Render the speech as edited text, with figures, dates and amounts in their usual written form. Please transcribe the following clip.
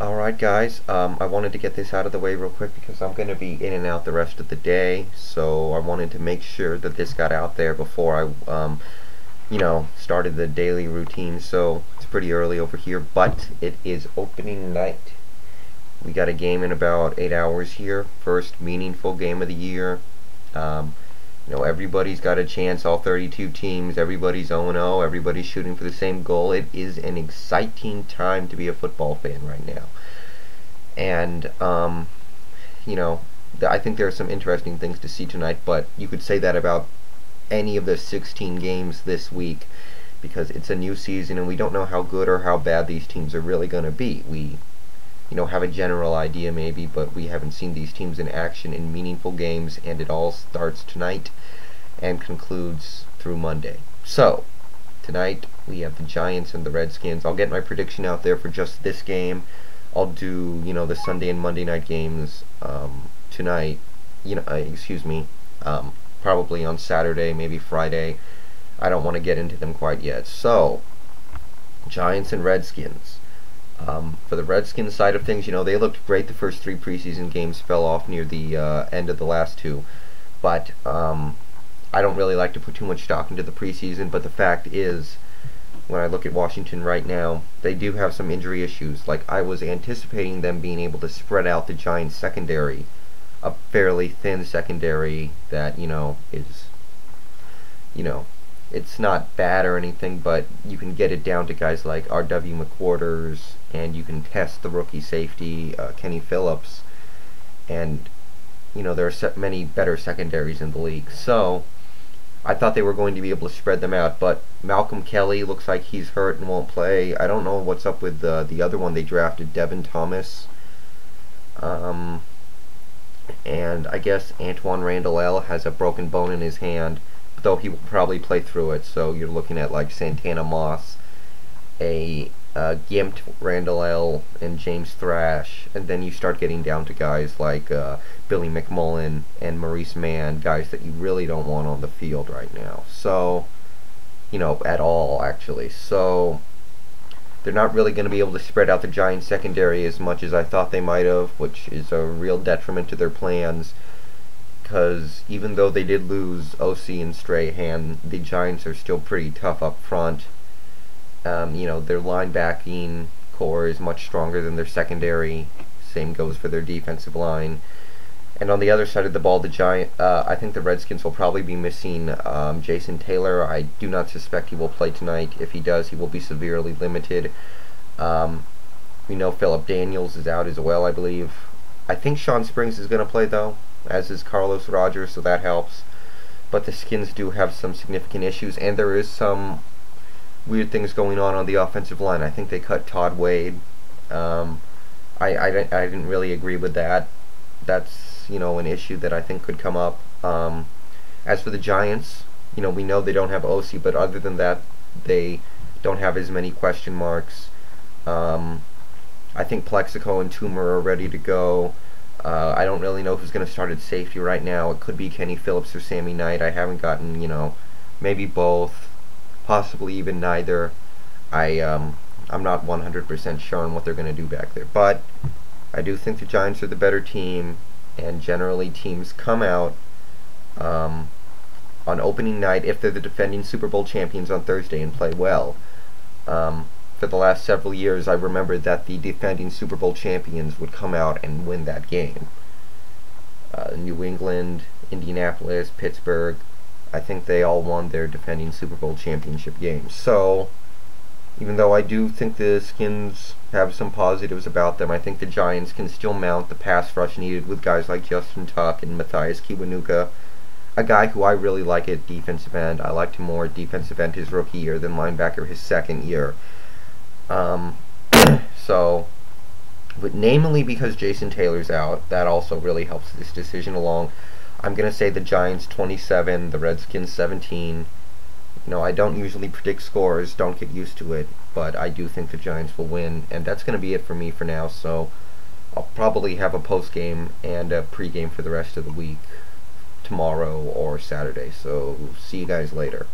Alright guys, I wanted to get this out of the way real quick because I'm going to be in and out the rest of the day, so I wanted to make sure that this got out there before I started the daily routine. So it's pretty early over here, but it is opening night. We got a game in about 8 hours here, first meaningful game of the year. Everybody's got a chance, all 32 teams, everybody's 0-0, everybody's shooting for the same goal. It is an exciting time to be a football fan right now. And, I think there are some interesting things to see tonight, but you could say that about any of the 16 games this week because it's a new season and we don't know how good or how bad these teams are really going to be. We have a general idea maybe, but we haven't seen these teams in action in meaningful games, and it all starts tonight and concludes through Monday. So, tonight we have the Giants and the Redskins. I'll get my prediction out there for just this game. I'll do, the Sunday and Monday night games tonight, probably on Saturday, maybe Friday. I don't want to get into them quite yet. So, Giants and Redskins. For the Redskins side of things, they looked great the first 3 preseason games, fell off near the end of the last 2. But I don't really like to put too much stock into the preseason, but the fact is, when I look at Washington right now, they do have some injury issues. Like, I was anticipating them being able to spread out the Giants secondary, a fairly thin secondary that, is, it's not bad or anything, but you can get it down to guys like R.W. McQuarters, and you can test the rookie safety, Kenny Phillips, and, there are many better secondaries in the league. So, I thought they were going to be able to spread them out, but Malcolm Kelly looks like he's hurt and won't play. I don't know what's up with the other one they drafted, Devin Thomas. And I guess Antoine Randall has a broken bone in his hand, though he will probably play through it. So you're looking at like Santana Moss, a gimped Randall and James Thrash, and then you start getting down to guys like Billy McMullen and Maurice Mann, guys that you really don't want on the field right now. So, at all actually. So they're not really going to be able to spread out the Giants secondary as much as I thought they might have, which is a real detriment to their plans. Because even though they did lose O.C. and Strahan, the Giants are still pretty tough up front. Their linebacking core is much stronger than their secondary. Same goes for their defensive line. And on the other side of the ball, I think the Redskins will probably be missing Jason Taylor. I do not suspect he will play tonight. If he does, he will be severely limited. We know Philip Daniels is out as well, I believe. I think Sean Springs is going to play, though, as is Carlos Rogers, so that helps. But the Skins do have some significant issues, and there is some weird things going on the offensive line. I think they cut Todd Wade. I didn't really agree with that. That's, an issue that I think could come up. As for the Giants, we know they don't have O.C., but other than that, they don't have as many question marks. I think Plexico and Toomer are ready to go. I don't really know who's going to start at safety right now. It could be Kenny Phillips or Sammy Knight. I haven't gotten, maybe both, possibly even neither. I'm not 100% sure on what they're going to do back there. But I do think the Giants are the better team, and generally teams come out on opening night, if they're the defending Super Bowl champions, on Thursday and play well. For the last several years, I remember that the defending Super Bowl champions would come out and win that game. New England, Indianapolis, Pittsburgh, I think they all won their defending Super Bowl championship games. So, even though I do think the Skins have some positives about them, I think the Giants can still mount the pass rush needed with guys like Justin Tuck and Matthias Kiwanuka, a guy who I really like at defensive end. I liked him more at defensive end his rookie year than linebacker his second year. But namely because Jason Taylor's out, that also really helps this decision along. I'm going to say the Giants 27, the Redskins 17. I don't usually predict scores, don't get used to it, but I do think the Giants will win, and that's going to be it for me for now. So I'll probably have a post-game and a pre-game for the rest of the week tomorrow or Saturday. So see you guys later.